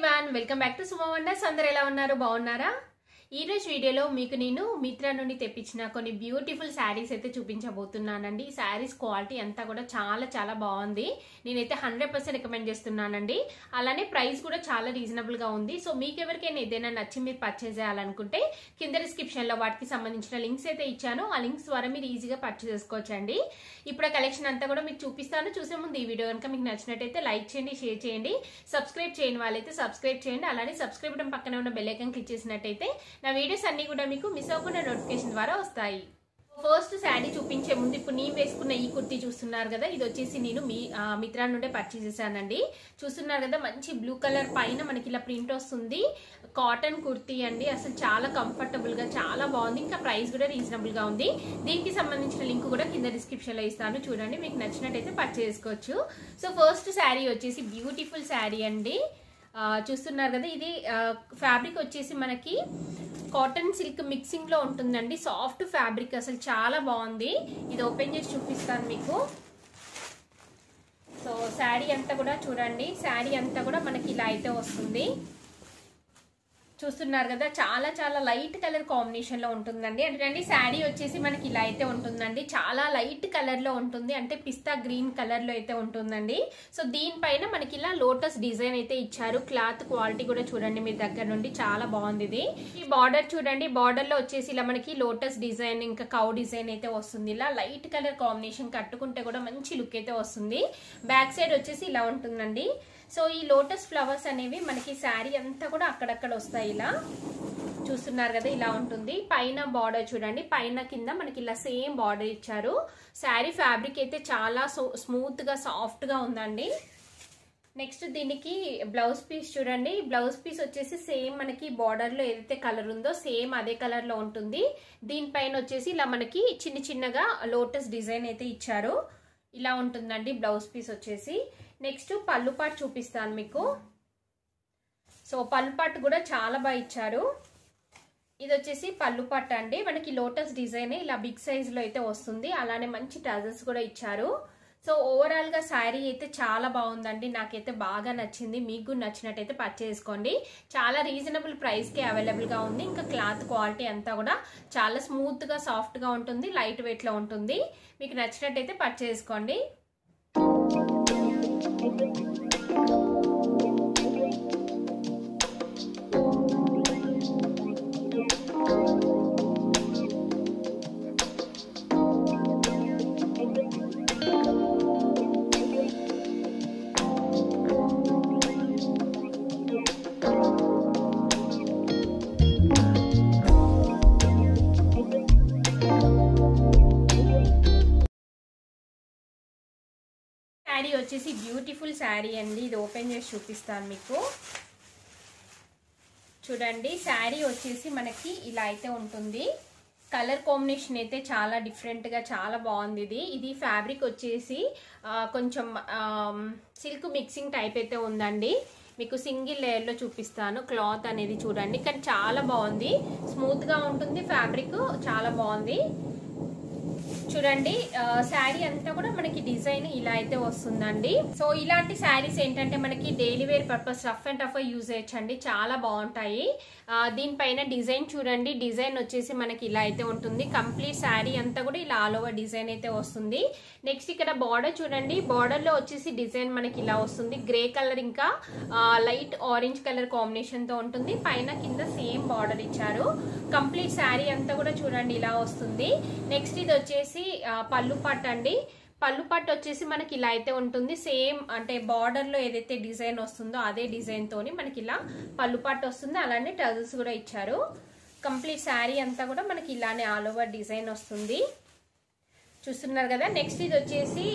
Everyone welcome back to Suma wonders. అందరూ ఎలా ఉన్నారు? బాగున్నారా? ఈ రోజు వీడియోలో మీకు నేను మిత్రా నుండి తెప్పించిన కొన్ని బ్యూటిఫుల్ శారీస్ అయితే చూపించబోతున్నానండి. ఈ శారీస్ క్వాలిటీ అంతా కూడా చాలా బాగుంది. నేనైతే 100% రికమెండ్ చేస్తున్నానండి. అలానే ప్రైస్ కూడా చాలా రీజనబుల్ గా ఉంది. సో మీకు ఎవరికైనా ఏదైనా నచ్చి మీరు పర్చేస్ చేయాలనుకుంటే కింద డిస్క్రిప్షన్ లో వాటికి సంబంధించిన లింక్స్ అయితే ఇచ్చాను. ఆ లింక్స్ ద్వారా మీరు ఈజీగా పర్చేస్ చేసుకోవచ్చండి. ఇప్పుడు ఆ కలెక్షన్ అంతా కూడా మీకు చూపిస్తాను. చూసే ముందు ఈ వీడియో కనుక మీకు నచ్చినట్టయితే లైక్ చేయండి, షేర్ చేయండి, సబ్స్క్రైబ్ చేయని వాళ్ళైతే సబ్స్క్రైబ్ చేయండి. అలానే సబ్స్క్రైబ్ బటన్ పక్కన ఉన్న బెల్ ఐకాన్ క్లిక్ చేసినట్టయితే నా వీడియోస్ అన్ని కూడా మీకు మిస్ అవ్వకుండా నోటిఫికేషన్ ద్వారా వస్తాయి. ఫస్ట్ శారీ చూపించే ముందు ఇప్పుడు నేను వేసుకున్న ఈ కుర్తీ చూస్తున్నారు కదా, ఇది వచ్చేసి నేను మిత్రా నుండే పర్చేస్ చేశానండి. చూస్తున్నారు కదా, మంచి బ్లూ కలర్ పైన మనకి ఇలా ప్రింట్ వస్తుంది. కాటన్ కుర్తీ అండి, అసలు చాలా కంఫర్టబుల్ గా చాలా బాగుంది. ఇంకా ప్రైస్ కూడా రీజనబుల్ గా ఉంది. దీనికి సంబంధించిన లింక్ కూడా కింద డిస్క్రిప్షన్ లో ఇస్తాను, చూడండి. మీకు నచ్చినట్టయితే పర్చేస్ చేసుకోవచ్చు. సో ఫస్ట్ శారీ వచ్చేసి బ్యూటిఫుల్ శారీ అండి. చూస్తున్నారు కదా, ఇది ఫ్యాబ్రిక్ వచ్చేసి మనకి కాటన్ సిల్క్ మిక్సింగ్ లో ఉంటుందండి. సాఫ్ట్ ఫ్యాబ్రిక్, అసలు చాలా బాగుంది. ఇది ఓపెన్ చేసి చూపిస్తాను మీకు. సో శారీ అంతా కూడా చూడండి, శారీ అంతా కూడా మనకి ఇలా అయితే వస్తుంది. చూస్తున్నారు కదా, చాలా లైట్ కలర్ కాంబినేషన్ లో ఉంటుందండి. అంటే శారీ వచ్చేసి మనకి ఇలా అయితే ఉంటుందండి. చాలా లైట్ కలర్ లో ఉంటుంది, అంటే పిస్తా గ్రీన్ కలర్ లో అయితే ఉంటుందండి. సో దీనిపైన మనకి ఇలా లోటస్ డిజైన్ అయితే ఇచ్చారు. క్లాత్ క్వాలిటీ కూడా చూడండి మీ దగ్గర నుండి, చాలా బాగుంది ఇది. ఈ బార్డర్ చూడండి, బార్డర్ లో వచ్చేసి ఇలా మనకి లోటస్ డిజైన్ ఇంకా కౌ డిజైన్ అయితే వస్తుంది. ఇలా లైట్ కలర్ కాంబినేషన్ కట్టుకుంటే కూడా మంచి లుక్ అయితే వస్తుంది. బ్యాక్ సైడ్ వచ్చేసి ఇలా ఉంటుందండి. సో ఈ లోటస్ ఫ్లవర్స్ అనేవి మనకి శారీ అంతా కూడా అక్కడక్కడ వస్తాయి. ఇలా చూస్తున్నారు కదా, ఇలా ఉంటుంది. పైన బార్డర్ చూడండి, పైన కింద మనకి ఇలా సేమ్ బార్డర్ ఇచ్చారు. శారీ ఫ్యాబ్రిక్ అయితే చాలా స్మూత్ గా సాఫ్ట్ గా ఉందండి. నెక్స్ట్ దీనికి బ్లౌజ్ పీస్ చూడండి. బ్లౌజ్ పీస్ వచ్చేసి సేమ్ మనకి బార్డర్ లో ఏదైతే కలర్ ఉందో సేమ్ అదే కలర్ లో ఉంటుంది. దీనిపైన వచ్చేసి ఇలా మనకి చిన్నగా లోటస్ డిజైన్ అయితే ఇచ్చారు. ఇలా ఉంటుందండి బ్లౌజ్ పీస్ వచ్చేసి. నెక్స్ట్ పళ్ళు పాటు చూపిస్తాను మీకు. సో పళ్ళు పాటు కూడా చాలా బాగా ఇచ్చారు. ఇది వచ్చేసి పళ్ళు పాటు అండి, మనకి లోటస్ డిజైన్ ఇలా బిగ్ సైజ్ లో అయితే వస్తుంది. అలానే మంచి టజల్స్ కూడా ఇచ్చారు. సో ఓవరాల్ గా శారీ అయితే చాలా బాగుందండి, నాకైతే బాగా నచ్చింది. మీకు నచ్చినట్టయితే పర్చేస్ చేసుకోండి. చాలా రీజనబుల్ ప్రైస్ కి అవైలబుల్ గా ఉంది. ఇంకా క్లాత్ క్వాలిటీ అంతా కూడా చాలా స్మూత్ గా సాఫ్ట్ గా ఉంటుంది, లైట్ వెయిట్ లో ఉంటుంది. మీకు నచ్చినట్టయితే పర్చేస్ చేసుకోండి. శారీ వచ్చేసి బ్యూటిఫుల్ శారీ అండి. ఇది ఓపెన్ చేసి చూపిస్తాను మీకు. చూడండి, శారీ వచ్చేసి మనకి ఇలా అయితే ఉంటుంది. కలర్ కాంబినేషన్ అయితే చాలా డిఫరెంట్ గా చాలా బాగుంది. ఇది ఫ్యాబ్రిక్ వచ్చేసి కొంచెం సిల్క్ మిక్సింగ్ టైప్ అయితే ఉందండి. మీకు సింగిల్ లేయర్ లో చూపిస్తాను. క్లాత్ అనేది చూడండి, కానీ చాలా బాగుంది. స్మూత్ గా ఉంటుంది, ఫ్యాబ్రిక్ చాలా బాగుంది. చూడండి, శారీ అంతా కూడా మనకి డిజైన్ ఇలా అయితే వస్తుందండి. సో ఇలాంటి శారీస్ ఏంటంటే మనకి daily wear purpose rough and tough use చేయొచ్చండి, చాలా బాగుంటాయి. దీనిపైన డిజైన్ చూడండి, డిజైన్ వచ్చేసి మనకి ఇలా అయితే ఉంటుంది. కంప్లీట్ శారీ అంతా కూడా ఇలా ఆల్ ఓవర్ డిజైన్ అయితే వస్తుంది. నెక్స్ట్ ఇక్కడ బార్డర్ చూడండి, బార్డర్ లో వచ్చేసి డిజైన్ మనకి ఇలా వస్తుంది. గ్రే కలర్ ఇంకా లైట్ ఆరెంజ్ కలర్ కాంబినేషన్ తో ఉంటుంది. పైన కింద సేమ్ బార్డర్ ఇచ్చారు. కంప్లీట్ శారీ అంతా కూడా చూడండి ఇలా వస్తుంది. నెక్స్ట్ ఇది వచ్చేసి పళ్ళు పట్టు అండి. పళ్ళు పట్టు వచ్చేసి మనకి ఇలా అయితే ఉంటుంది. సేమ్ అంటే బార్డర్ లో ఏదైతే డిజైన్ వస్తుందో అదే డిజైన్ తోని మనకి ఇలా పళ్ళు పట్టు వస్తుంది. అలానే టజల్స్ కూడా ఇచ్చారు. కంప్లీట్ శారీ అంతా కూడా మనకి ఇలానే ఆల్ ఓవర్ డిజైన్ వస్తుంది. చూస్తున్నారు కదా. నెక్స్ట్ ఇది వచ్చేసి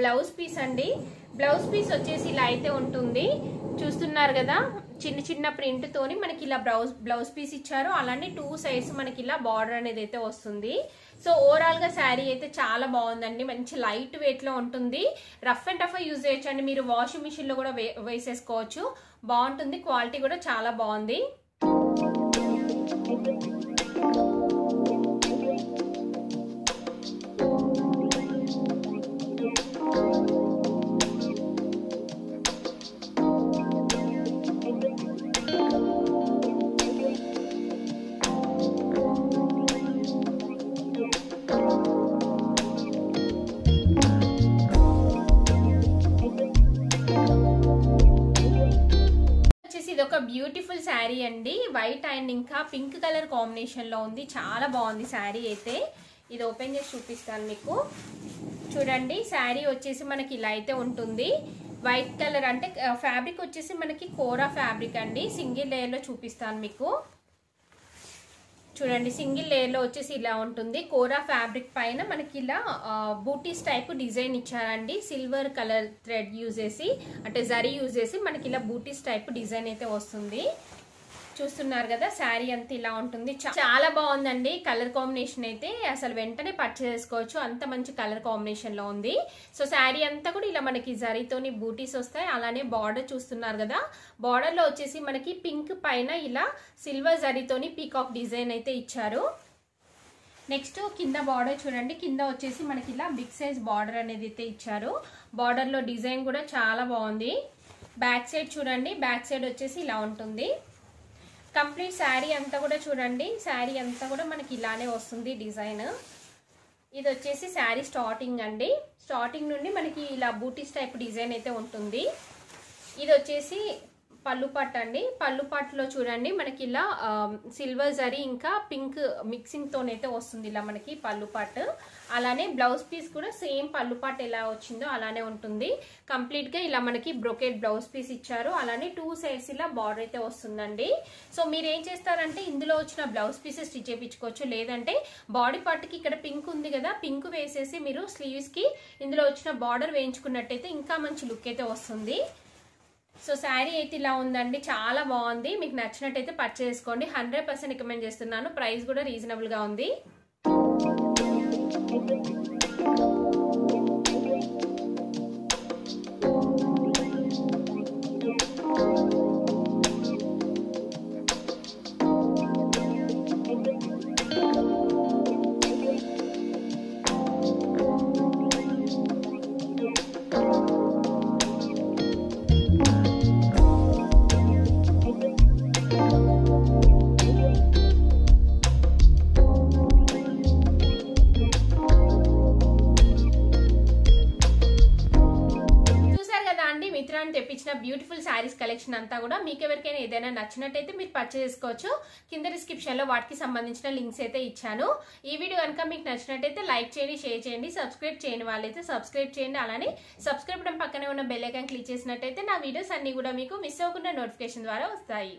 బ్లౌజ్ పీస్ అండి. బ్లౌజ్ పీస్ వచ్చేసి ఇలా అయితే ఉంటుంది. చూస్తున్నారు కదా, చిన్న ప్రింట్ తోని మనకి ఇలా బ్లౌజ్ పీస్ ఇచ్చారు. అలానే 2 సైడ్స్ మనకి ఇలా బార్డర్ అనేది అయితే వస్తుంది. సో ఓవరాల్ గా శారీ అయితే చాలా బాగుందండి. మంచి లైట్ వెయిట్ లో ఉంటుంది. రఫ్ అండ్ టఫ్ యూజ్ చేయొచ్చండి. మీరు వాషింగ్ మిషన్ లో కూడా వేసేసుకోవచ్చు. బాగుంటుంది, క్వాలిటీ కూడా చాలా బాగుంది. ఇది ఒక బ్యూటిఫుల్ శారీ అండి. వైట్ అండ్ ఇంకా పింక్ కలర్ కాంబినేషన్ లో ఉంది. చాలా బాగుంది శారీ అయితే. ఇది ఓపెన్ చేసి చూపిస్తాను మీకు. చూడండి శారీ వచ్చేసి మనకి ఇలా అయితే ఉంటుంది. వైట్ కలర్ అంటే ఫ్యాబ్రిక్ వచ్చేసి మనకి కోరా ఫ్యాబ్రిక్ అండి. సింగిల్ లేయర్ లో చూపిస్తాను మీకు. చూడండి సింగిల్ లేయర్ లో వచ్చేసి ఇలా ఉంటుంది. కోరా ఫ్యాబ్రిక్ పైన మనకి ఇలా బూటీస్ టైప్ డిజైన్ ఇచ్చారండి. సిల్వర్ కలర్ థ్రెడ్ యూజ్ చేసి అంటే జరీ యూజ్ చేసి మనకి ఇలా బూటీస్ టైప్ డిజైన్ అయితే వస్తుంది. చూస్తున్నారు కదా శారీ అంతా ఇలా ఉంటుంది. చాలా బాగుందండి కలర్ కాంబినేషన్ అయితే. అసలు వెంటనే పర్చేస్ చేసుకోవచ్చు, అంత మంచి కలర్ కాంబినేషన్ లో ఉంది. సో శారీ అంతా కూడా ఇలా మనకి జరీతోని బూటీస్ వస్తాయి. అలానే బార్డర్ చూస్తున్నారు కదా, బార్డర్ లో వచ్చేసి మనకి పింక్ పైన ఇలా సిల్వర్ జరీతోని పీకాక్ డిజైన్ అయితే ఇచ్చారు. నెక్స్ట్ కింద బార్డర్ చూడండి. కింద వచ్చేసి మనకి ఇలా బిగ్ సైజ్ బార్డర్ అనేది అయితే ఇచ్చారు. బార్డర్ లో డిజైన్ కూడా చాలా బాగుంది. బ్యాక్ సైడ్ చూడండి. బ్యాక్ సైడ్ వచ్చేసి ఇలా ఉంటుంది. కంప్లీట్ శారీ అంతా కూడా చూడండి. శారీ అంతా కూడా మనకి ఇలానే వస్తుంది డిజైన్. ఇది వచ్చేసి శారీ స్టార్టింగ్ అండి. స్టార్టింగ్ నుండి మనకి ఇలా బూటీస్ టైప్ డిజైన్ అయితే ఉంటుంది. ఇది వచ్చేసి పళ్ళు పట్టు అండి. పళ్ళు పట్టులో చూడండి మనకి ఇలా సిల్వర్ జరీ ఇంకా పింక్ మిక్సింగ్ తోనైతే వస్తుంది ఇలా మనకి పళ్ళు పట్టు. అలానే బ్లౌజ్ పీస్ కూడా సేమ్ పళ్ళు పట్టు ఎలా వచ్చిందో అలానే ఉంటుంది. కంప్లీట్ గా ఇలా మనకి బ్రొకెట్ బ్లౌజ్ పీస్ ఇచ్చారు. అలానే 2 సైడ్స్ ఇలా బార్డర్ అయితే వస్తుందండి. సో మీరు ఏం చేస్తారంటే ఇందులో వచ్చిన బ్లౌజ్ పీసెస్ స్టిచ్ చేయించుకోవచ్చు. లేదంటే బాడీ పార్ట్ కి ఇక్కడ పింక్ ఉంది కదా, పింక్ వేసేసి మీరు స్లీవ్స్ కి ఇందులో వచ్చిన బార్డర్ వేయించుకున్నట్టయితే ఇంకా మంచి లుక్ అయితే వస్తుంది. సో శారీ అయితే ఇలా ఉందండి. చాలా బాగుంది. మీకు నచ్చినట్టయితే పర్చేస్ చేసుకోండి. 100% రికమెండ్ చేస్తున్నాను. ప్రైస్ కూడా రీజనబుల్ గా ఉంది. తెప్పించిన బ్యూటిఫుల్ శారీస్ కలెక్షన్ అంతా కూడా మీకు ఎవరికైనా ఏదైనా నచ్చినట్టయితే మీరు పర్చేస్ చేసుకోవచ్చు. కింద డిస్క్రిప్షన్ లో వాటికి సంబంధించిన లింక్స్ అయితే ఇచ్చాను. ఈ వీడియో కనుక మీకు నచ్చినట్టయితే లైక్ చేయండి, షేర్ చేయండి, సబ్స్క్రైబ్ చేయని వాళ్ళైతే సబ్స్క్రైబ్ చేయండి. అలానే సబ్స్క్రైబ్ బటన్ పక్కనే ఉన్న బెల్ ఐకాన్ క్లిక్ చేసినట్టయితే నా వీడియోస్ అన్ని కూడా మీకు మిస్ అవ్వకుండా నోటిఫికేషన్ ద్వారా వస్తాయి.